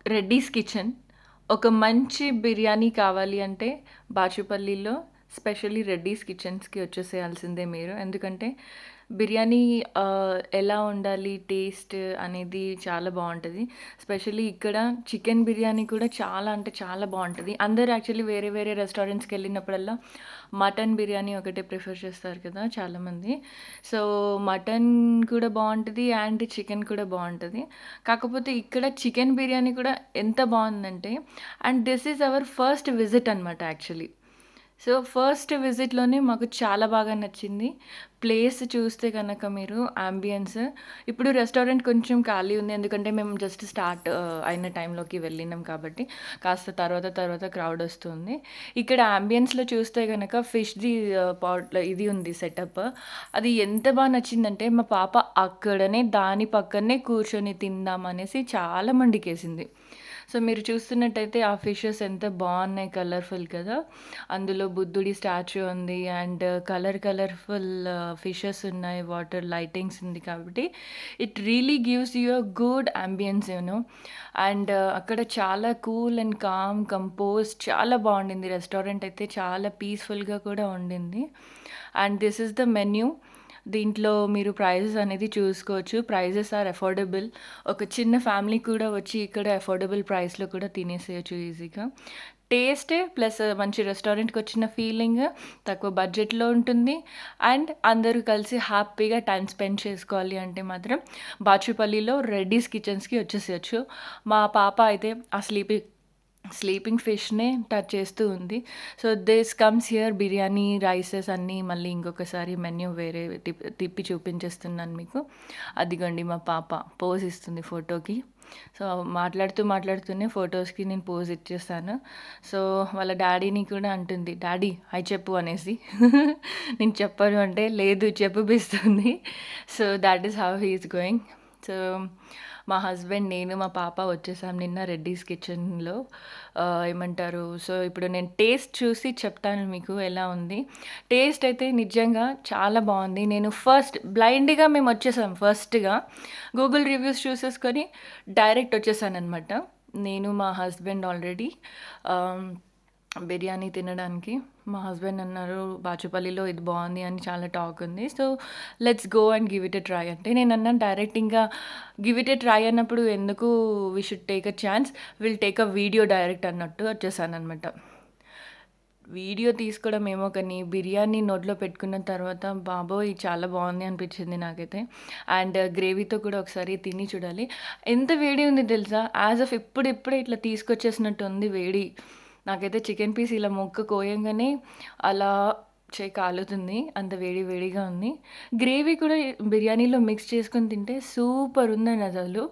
Reddy's kitchen. ఒక మంచి బిర్యానీ కావాలి అంటే బాచుపల్లిలో స్పెషల్లీ రెడ్డీస్ కిచెన్స్‌కి వచ్చేసేయాల్సిందే మీరు. ఎందుకంటే బిర్యానీ ఎలా ఉండాలి టేస్ట్ అనేది చాలా బావుంటది. స్పెషల్లీ ఇక్కడ చికెన్ బిర్యానీ కూడా చాలా అంటే చాలా బావుంటది. అందరూ యాక్చువల్లీ వేరే వేరే రెస్టారెంట్స్‌కెళ్ళినప్పుడల్లా మటన్ బిర్యానీ ఒకటే ప్రిఫర్ చేస్తారు కదా చాలామంది. సో, మటన్ కూడా బావుంటది అండ్ చికెన్ కూడా బావుంటది. కాకపోతే ఇక్కడ చికెన్ బిర్యానీ కూడా ఎంత బావుందంటే and this is our first visit అనమాట యాక్చువల్లీ. సో, ఫస్ట్ విజిట్‌లోనే మాకు చాలా బాగా నచ్చింది. ప్లేస్ చూస్తే గనక మీరు యాంబియన్స్ ఇప్పుడు రెస్టారెంట్ కొంచెం ఖాళీ ఉంది. ఎందుకంటే మేము జస్ట్ స్టార్ట్ అయిన టైంలోకి వెళ్ళినాం కాబట్టి, కాస్త తర్వాత తర్వాత క్రౌడ్ ఒస్తుంది. ఇక్కడ యాంబియన్స్‌లో చూస్తే గనక ఫిష్‌ది పాట్ ఇది ఉంది సెటప్. అది ఎంత బా నచ్చిందంటే మా పాప అక్కడనే దాని పక్కనే కూర్చొని తిందాం అనేసి చాలా మండికేసింది. సో, మీరు చూస్తున్నట్టయితే ఆ ఫిషెస్ ఎంత బావున్నాయి కలర్‌ఫుల్ కదా! అందులో బుద్ధుడి స్టాచ్యూ ఉంది అండ్ కలర్‌ఫుల్ ఫిషెస్ ఉన్నాయి. వాటర్ లైటింగ్స్ ఉంది కాబట్టి it really gives you a good ambience and అక్కడ చాలా కూల్ అండ్ కామ్, కంపోజ్ చాలా బావుండింది. రెస్టారెంట్ అయితే చాలా పీస్‌ఫుల్‌గా కూడా ఉండింది. And this is the menu. దీంట్లో మీరు ప్రైజెస్ అనేది చూసుకోవచ్చు. Prices are affordable. ఒక చిన్న ఫ్యామిలీ కూడా వచ్చి ఇక్కడ అఫోర్డబుల్ ప్రైస్‌లో కూడా తినేసేయొచ్చు ఈజీగా. టేస్ట్ ప్లస్ మంచి రెస్టారెంట్‌కొచ్చిన ఫీలింగ్, తక్కువ బడ్జెట్‌లో ఉంటుంది. అండ్ అందరూ కలిసి హ్యాపీగా టైమ్ స్పెండ్ చేసుకోవాలి అంటే మాత్రం బాచుపల్లిలో రెడ్డీస్ కిచెన్స్‌కి వచ్చేసేయొచ్చు. మా పాప అయితే ఆ స్లీపింగ్ ఫిష్‌నే టచ్ చేస్తూ ఉంది. So, this comes here biryani, rises అన్నీ మళ్ళీ ఇంకొకసారి మెన్యూ వేరే తిప్పి చూపించేస్తున్నాను మీకు. అదిగోండి మా పాప పోజ్ ఇస్తుంది ఫోటోకి. సో, మాట్లాడుతూనే ఫోటోస్‌కి నేను పోజ్ ఇచ్చేసాను. సో, వాళ్ళ డ్యాడీని కూడా అంటుంది, "డ్యాడీ హాయ్ చెప్పు" అనేసి. నేను చెప్పను అంటే, "లేదు చెప్పిపిస్తుంది." So, that is how he is going. So, మా హస్బెండ్, నేను, మా పాప వచ్చేసాం నిన్న రెడ్డీస్ కిచెన్‌లో. ఏమంటారు, సో, ఇప్పుడు నేను టేస్ట్ చూసి చెప్తాను మీకు ఎలా ఉంది. టేస్ట్ అయితే నిజంగా చాలా బావుంది. నేను బ్లైండ్‌గా మేమొచ్చేసాం ఫస్ట్‌గా. గూగుల్ రివ్యూస్ చూసేసుకొని డైరెక్ట్ వచ్చేసాననమాట. నేను, మా హస్బెండ్ ఆల్రెడీ ఆహ్, బిర్యానీ తినడానికి. మా హస్బెండ్ అన్నారు, "బాచుపల్లిలో ఇది బావుంది" అని చాలా టాక్ ఉంది. So, let's go and give it a try అంటే నేనన్నాను డైరెక్ట్ ఇంకా గివ్ ఇట్ ఎ ట్రై అన్నప్పుడు ఎందుకు we should take a chance. Will take a video direct అన్నట్టు వచ్చేసాననమాట. వీడియో తీసుకోవడం ఏమో కానీ బిర్యానీ నోట్లో పెట్టుకున్న తర్వాత బాబోయ్! చాలా బావుంది అనిపించింది నాకైతే. అండ్ గ్రేవీతో కూడా ఒకసారి తిని చూడాలి. ఎంత వేడి ఉంది తెలుసా? యాస్ ఆఫ్ ఇప్పుడిప్పుడే ఇట్లా తీసుకొచ్చేసినట్టు ఉంది వేడి. నాకైతే చికెన్ పీస్ ఇలా ముక్క కోయంగానే అలా చెయ్యి కాలుతుంది. అంత వేడి వేడిగా ఉంది. గ్రేవీ కూడా బిర్యానీలో మిక్స్ చేసుకొని తింటే సూపర్ ఉందండి అసలు.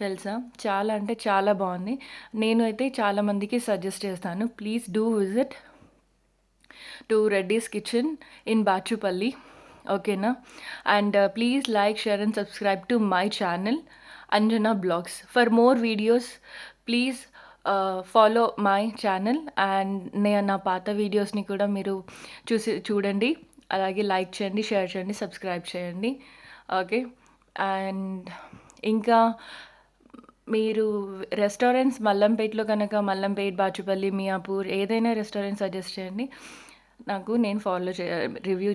తెలుసా? చాలా అంటే చాలా బావుంది. నేను అయితే చాలా మందికి సజెస్ట్ చేస్తాను. Please do visit to Reddy's Kitchen in Bachupalli. ఓకేనా? And please like, share and subscribe to my channel Anjana blogs. For more videos please follow my channel and నా పాత వీడియోస్‌ని కూడా మీరు చూడండి. అలాగే లైక్ చేయండి, షేర్ చేయండి, సబ్స్క్రైబ్ చేయండి. ఓకే. అండ్ ఇంకా మీరు రెస్టారెంట్స్ మల్లంపేటలో కనుక మల్లంపేట్, బాచుపల్లి, మియాపూర్ ఏదైనా రెస్టారెంట్ సజెస్ట్ చేయండి. నేను ఫాలో రివ్యూ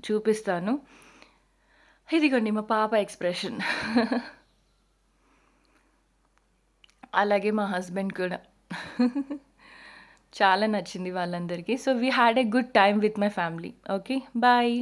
చూపిస్తాను. ఇదిగోండి మా పాప ఎక్స్‌ప్రెషన్. అలాగే మా హస్బెండ్ కూడా. చాలా నచ్చింది వాళ్ళందరికీ. So, we had a good time with my family. Okay. Bye.